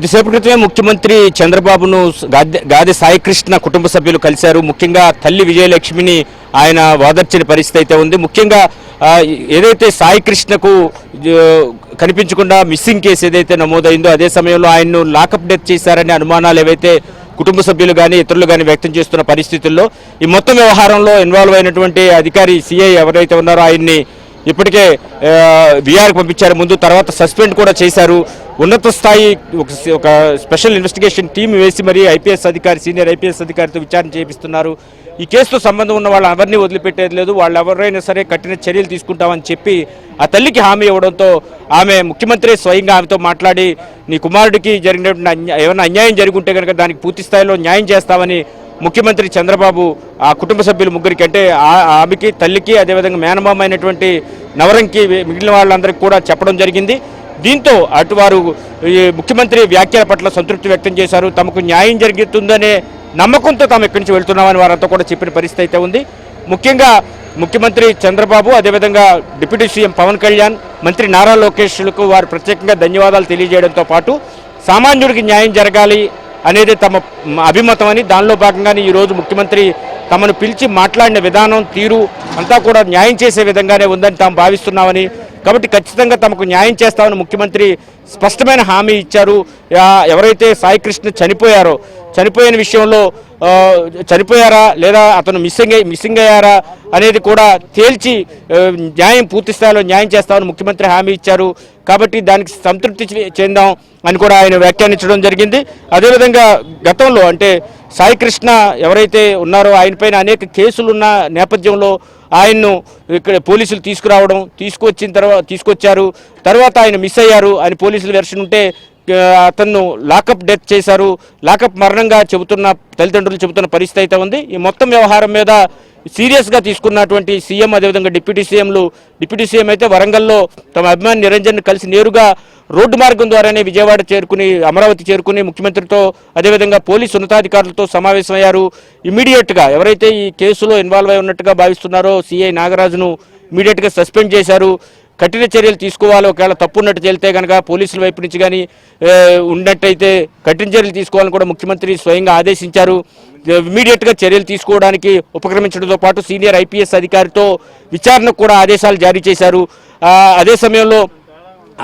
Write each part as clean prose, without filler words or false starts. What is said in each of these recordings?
కొద్దిసేపు క్రితమే ముఖ్యమంత్రి చంద్రబాబును గాదె సాయికృష్ణ కుటుంబ సభ్యులు కలిశారు. ముఖ్యంగా తల్లి విజయలక్ష్మిని ఆయన ఓదార్చిన పరిస్థితి అయితే ఉంది. ముఖ్యంగా ఏదైతే సాయికృష్ణకు కనిపించకుండా మిస్సింగ్ కేసు ఏదైతే నమోదైందో అదే సమయంలో ఆయన్ను లాకప్ డెత్ చేశారనే అనుమానాలు ఏవైతే కుటుంబ సభ్యులు కానీ ఇతరులు కానీ వ్యక్తం చేస్తున్న పరిస్థితుల్లో ఈ మొత్తం వ్యవహారంలో ఇన్వాల్వ్ అయినటువంటి అధికారి సిఐ ఎవరైతే ఉన్నారో ఆయన్ని ఇప్పటికే విఆర్కి పంపించారు. ముందు తర్వాత సస్పెండ్ కూడా చేశారు. ఉన్నత స్థాయి ఒక స్పెషల్ ఇన్వెస్టిగేషన్ టీం వేసి మరి ఐపీఎస్ అధికారి సీనియర్ ఐపీఎస్ అధికారితో విచారణ చేపిస్తున్నారు. ఈ కేసుతో సంబంధం ఉన్న వాళ్ళు ఎవరిని వదిలిపెట్టేది లేదు. వాళ్ళు ఎవరైనా సరే కఠిన చర్యలు తీసుకుంటామని చెప్పి ఆ తల్లికి హామీ ఇవ్వడంతో ఆమె ముఖ్యమంత్రి స్వయంగా ఆమెతో మాట్లాడి నీ కుమారుడికి జరిగినటువంటి ఏమైనా అన్యాయం జరుగుంటే కనుక దానికి పూర్తి స్థాయిలో న్యాయం చేస్తామని ముఖ్యమంత్రి చంద్రబాబు ఆ కుటుంబ సభ్యులు ముగ్గురికి అంటే ఆమెకి తల్లికి అదేవిధంగా మేనమామ అయినటువంటి నవరంకి మిగిలిన వాళ్ళందరికీ కూడా చెప్పడం జరిగింది. దీంతో అటు వారు ముఖ్యమంత్రి వ్యాఖ్యల పట్ల సంతృప్తి వ్యక్తం చేశారు. తమకు న్యాయం జరుగుతుందనే నమ్మకంతో తాము ఎక్కడి నుంచి వెళ్తున్నామని వారంతా కూడా చెప్పిన పరిస్థితి అయితే ఉంది. ముఖ్యంగా ముఖ్యమంత్రి చంద్రబాబు అదేవిధంగా డిప్యూటీ సీఎం పవన్ కళ్యాణ్ మంత్రి నారా లోకేష్లకు వారు ప్రత్యేకంగా ధన్యవాదాలు తెలియజేయడంతో పాటు సామాన్యుడికి న్యాయం జరగాలి అనేది తమ అభిమతం అని దానిలో భాగంగానే ఈరోజు ముఖ్యమంత్రి తమను పిలిచి మాట్లాడిన విధానం తీరు అంతా కూడా న్యాయం చేసే విధంగానే ఉందని తాము భావిస్తున్నామని కాబట్టి ఖచ్చితంగా తమకు న్యాయం చేస్తామని ముఖ్యమంత్రి స్పష్టమైన హామీ ఇచ్చారు. ఎవరైతే సాయికృష్ణ చనిపోయిన విషయంలో చనిపోయారా లేదా అతను మిస్సింగ్ అయ్యారా అనేది కూడా తేల్చి న్యాయం పూర్తి స్థాయిలో న్యాయం చేస్తామని ముఖ్యమంత్రి హామీ ఇచ్చారు. కాబట్టి దానికి సంతృప్తి చెందాం అని కూడా ఆయన వ్యాఖ్యానించడం జరిగింది. అదేవిధంగా గతంలో అంటే సాయికృష్ణ ఎవరైతే ఉన్నారో ఆయనపైన అనేక కేసులున్న నేపథ్యంలో ఆయన్ను ఇక్కడ పోలీసులు తీసుకొచ్చారు. తర్వాత ఆయన మిస్ అయ్యారు అని పోలీసుల వెర్షన్ ఉంటే అతను లాకప్ డెత్ చేశారు. లాకప్ మరణంగా తల్లిదండ్రులు చెబుతున్న పరిస్థితి అయితే ఉంది. ఈ మొత్తం వ్యవహారం మీద సీరియస్గా తీసుకున్నటువంటి సీఎం అదేవిధంగా డిప్యూటీ సీఎం అయితే వరంగల్లో తమ అభిమాని నిరంజన్ కలిసి నేరుగా రోడ్డు మార్గం ద్వారానే విజయవాడ అమరావతి చేరుకుని ముఖ్యమంత్రితో అదేవిధంగా పోలీసు ఉన్నతాధికారులతో సమావేశమయ్యారు. ఇమీడియట్గా ఎవరైతే ఈ కేసులో ఇన్వాల్వ్ అయి ఉన్నట్టుగా భావిస్తున్నారో సిఐ నాగరాజును ఇమీడియట్గా సస్పెండ్ చేశారు. కఠిన చర్యలు తీసుకోవాలి. ఒకవేళ తప్పున్నట్టు తేలితే కనుక పోలీసుల వైపు నుంచి కానీ ఉన్నట్టయితే కఠిన చర్యలు తీసుకోవాలని కూడా ముఖ్యమంత్రి స్వయంగా ఆదేశించారు. ఇమీడియట్గా చర్యలు తీసుకోవడానికి ఉపక్రమించడంతో పాటు సీనియర్ ఐపీఎస్ అధికారితో విచారణకు కూడా ఆదేశాలు జారీ చేశారు. అదే సమయంలో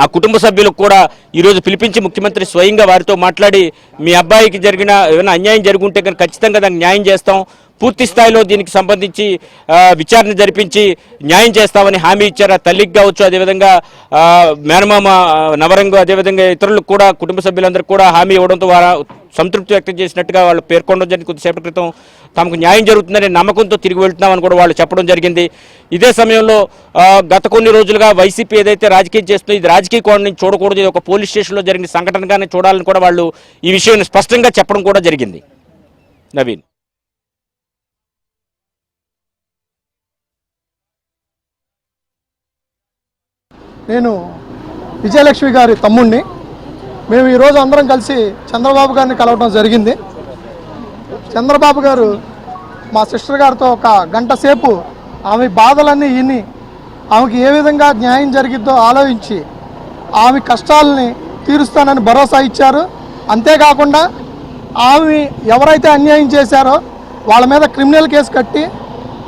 ఆ కుటుంబ సభ్యులకు కూడా ఈరోజు పిలిపించి ముఖ్యమంత్రి స్వయంగా వారితో మాట్లాడి మీ అబ్బాయికి ఏమైనా అన్యాయం జరుగుంటే కనుక ఖచ్చితంగా దానికి న్యాయం చేస్తాం, పూర్తి స్థాయిలో దీనికి సంబంధించి విచారణ జరిపించి న్యాయం చేస్తామని హామీ ఇచ్చారు. ఆ తల్లికి కావచ్చు అదేవిధంగా మేనమామ నవరంగు అదేవిధంగా ఇతరులకు కూడా కుటుంబ సభ్యులందరికీ కూడా హామీ ఇవ్వడంతో వారు సంతృప్తి వ్యక్తం చేసినట్టుగా వాళ్ళు పేర్కొనడం జరిగింది. కొద్దిసేపటి క్రితం తమకు న్యాయం జరుగుతుందనే నమ్మకంతో తిరిగి వెళ్తున్నామని కూడా వాళ్ళు చెప్పడం జరిగింది. ఇదే సమయంలో గత కొన్ని రోజులుగా వైసీపీ ఏదైతే రాజకీయం చేస్తుందో ఇది రాజకీయ కోణం నుంచి చూడకూడదు, ఇది ఒక పోలీస్ స్టేషన్లో జరిగిన సంఘటనగానే చూడాలని కూడా వాళ్ళు ఈ విషయాన్ని స్పష్టంగా చెప్పడం కూడా జరిగింది. నవీన్. నేను విజయలక్ష్మి గారి తమ్ముడిని. మేము ఈరోజు అందరం కలిసి చంద్రబాబు గారిని కలవడం జరిగింది. చంద్రబాబు గారు మా సిస్టర్ గారితో ఒక గంట సేపు ఆమె బాధలన్నీ విని ఆమెకి ఏ విధంగా న్యాయం జరిగిద్దో ఆలోచించి ఆమె కష్టాలని తీరుస్తానని భరోసా ఇచ్చారు. అంతేకాకుండా ఆమె ఎవరైతే అన్యాయం చేశారో వాళ్ళ మీద క్రిమినల్ కేసు కట్టి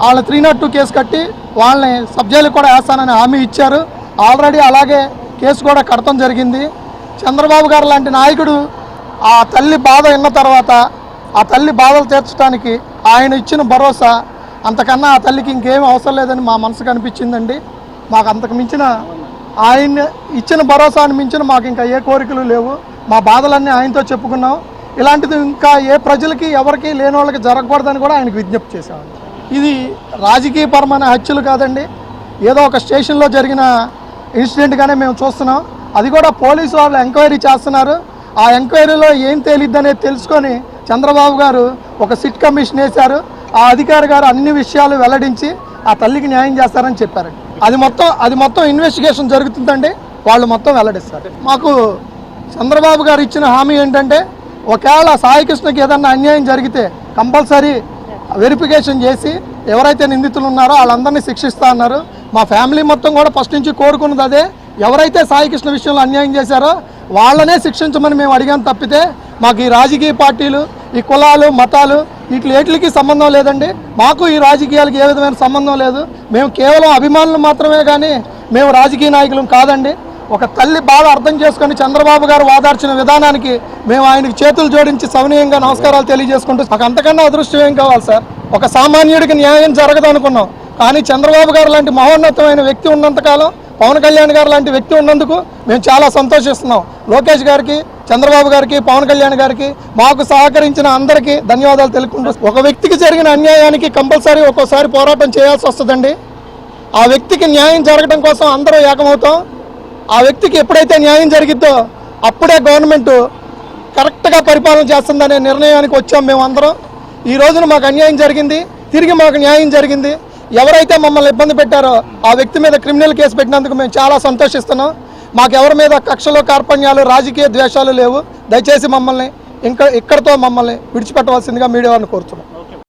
వాళ్ళ 302 కేసు కట్టి వాళ్ళని సబ్ జైలుకి కూడా వేస్తానని హామీ ఇచ్చారు. ఆల్రెడీ అలాగే కేసు కూడా కడతం జరిగింది. చంద్రబాబు గారు లాంటి నాయకుడు ఆ తల్లి బాధ విన్న తర్వాత ఆ తల్లి బాధలు తీర్చడానికి ఆయన ఇచ్చిన భరోసా అంతకన్నా ఆ తల్లికి ఇంకేం అవసరం లేదని మా మనసుకు అనిపించిందండి. మాకు అంతకు మించిన ఆయన ఇచ్చిన భరోసాను మించిన మాకు ఇంకా ఏ కోరికలు లేవు. మా బాధలన్నీ ఆయనతో చెప్పుకున్నాం. ఇలాంటిది ఇంకా ఏ ప్రజలకి ఎవరికి లేని వాళ్ళకి జరగకూడదని కూడా ఆయనకు విజ్ఞప్తి చేశామండి. ఇది రాజకీయపరమైన హత్యలు కాదండి, ఏదో ఒక స్టేషన్లో జరిగిన ఇన్సిడెంట్గానే మేము చూస్తున్నాం. అది కూడా పోలీసు వాళ్ళు ఎంక్వైరీ చేస్తున్నారు. ఆ ఎంక్వైరీలో ఏం తేలిద్దనేది తెలుసుకొని చంద్రబాబు గారు ఒక సిట్ కమిషన్ వేశారు. ఆ అధికారి గారు అన్ని విషయాలు వెల్లడించి ఆ తల్లికి న్యాయం చేస్తారని చెప్పారండి. అది మొత్తం ఇన్వెస్టిగేషన్ జరుగుతుందండి, వాళ్ళు మొత్తం వెల్లడిస్తారు. మాకు చంద్రబాబు గారు ఇచ్చిన హామీ ఏంటంటే ఒకవేళ సాయికృష్ణకి ఏదన్నా అన్యాయం జరిగితే కంపల్సరీ వెరిఫికేషన్ చేసి ఎవరైతే నిందితులు ఉన్నారో వాళ్ళందరినీ శిక్షిస్తా అన్నారు. మా ఫ్యామిలీ మొత్తం కూడా ఫస్ట్ నుంచి కోరుకున్నది అదే. ఎవరైతే సాయికృష్ణ విషయంలో అన్యాయం చేశారో వాళ్ళనే శిక్షించమని మేము అడిగాం తప్పితే మాకు ఈ రాజకీయ పార్టీలు, ఈ కులాలు, మతాలు వీటికి సంబంధం లేదండి. మాకు ఈ రాజకీయాలకు ఏ విధమైన సంబంధం లేదు. మేము కేవలం అభిమానులు మాత్రమే కానీ మేము రాజకీయ నాయకులం కాదండి. ఒక తల్లి బాధ అర్థం చేసుకొని చంద్రబాబు గారు వాదార్చిన విధానానికి మేము ఆయనకి చేతులు జోడించి సవినయంగా నమస్కారాలు తెలియజేసుకుంటూ, మాకు అంతకన్నా అదృష్టం ఏం కావాలి సార్? ఒక సామాన్యుడికి న్యాయం జరగదు అనుకున్నాం, కానీ చంద్రబాబు గారు లాంటి మహోన్నతమైన వ్యక్తి ఉన్నంతకాలం, పవన్ కళ్యాణ్ గారు లాంటి వ్యక్తి ఉన్నందుకు మేము చాలా సంతోషిస్తున్నాం. లోకేష్ గారికి, చంద్రబాబు గారికి, పవన్ కళ్యాణ్ గారికి, మాకు సహకరించిన అందరికీ ధన్యవాదాలు తెలుపుకుంటూ, ఒక వ్యక్తికి జరిగిన అన్యాయానికి కంపల్సరీ ఒక్కోసారి పోరాటం చేయాల్సి వస్తుందండి. ఆ వ్యక్తికి న్యాయం జరగడం కోసం అందరూ ఏకమవుతాం. ఆ వ్యక్తికి ఎప్పుడైతే న్యాయం జరిగిద్దో అప్పుడే గవర్నమెంట్ కరెక్ట్గా పరిపాలన చేస్తుందనే నిర్ణయానికి వచ్చాం మేము అందరం. ఈ రోజున మాకు అన్యాయం జరిగింది, తిరిగి మాకు న్యాయం జరిగింది. ఎవరైతే మమ్మల్ని ఇబ్బంది పెట్టారో ఆ వ్యక్తి మీద క్రిమినల్ కేసు పెట్టినందుకు మేము చాలా సంతోషిస్తున్నాం. మాకు ఎవరి మీద కక్షలు, కార్పణ్యాలు, రాజకీయ ద్వేషాలు లేవు. దయచేసి మమ్మల్ని ఇక్కడితో మమ్మల్ని విడిచిపెట్టవలసిందిగా మీడియా వారిని కోరుతున్నాం.